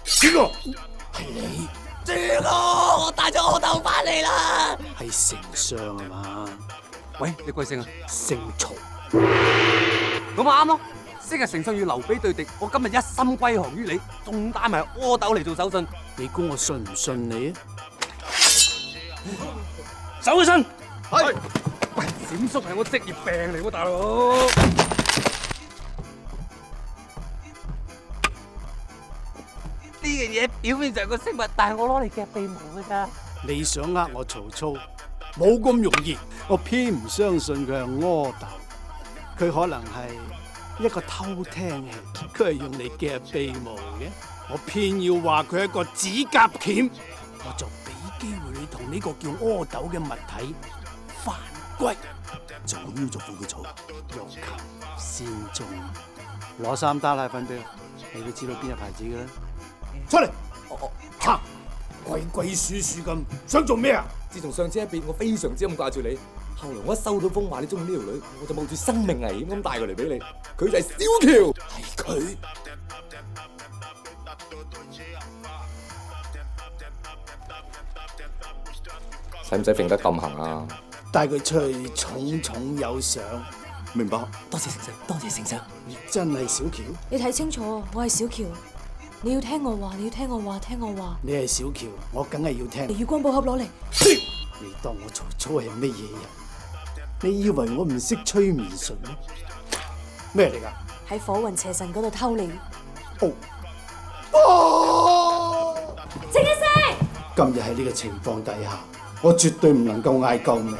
邊個？係你？豬哥，我帶咗我豆翻嚟啦！係丞相啊嘛？喂，你貴姓啊？姓曹。咁啱咯，昔日丞相與劉備對敵，我今日一心歸降於你，仲帶埋阿斗嚟做手信。你估我信唔信你啊？手起身。係。喂，閃縮係我職業病嚟喎，大佬。呢樣嘢表面上係個飾物，但係我攞嚟夾鼻毛㗎咋。你想呃我曹操，冇咁容易。我偏唔相信佢係阿斗，佢可能係一個偷聽器，佢係用嚟夾鼻毛嘅。我偏要話佢係一個指甲鉗，我就俾機會你同呢個叫阿斗嘅物體犯規，就咁樣就放佢走。欲擒先縱，攞3打奶粉俾我，你都知道邊隻牌子嘅啦。出嚟！嚇！鬼鬼祟祟咁，想做咩啊？自從上次一別，我非常之咁掛住你。後來我一收到風話你中意呢條女，我就冒住生命危險咁帶佢嚟俾你。佢就係小喬，係佢。使唔使揈得咁行啊？帶佢出去重重有賞，明白？多謝丞相，多謝丞相。你真係小喬？你睇清楚，我係小喬。你要聽我話，你要聽我話，聽我話。你係小喬，我梗係要聽。月光寶盒攞嚟。你當我曹操係乜嘢人？你以為我唔識催眠術咩？咩嚟㗎？喺火雲邪神嗰度偷嚟。哦！靜一聲！今日喺呢個情況底下，我絕對唔能夠嗌救命。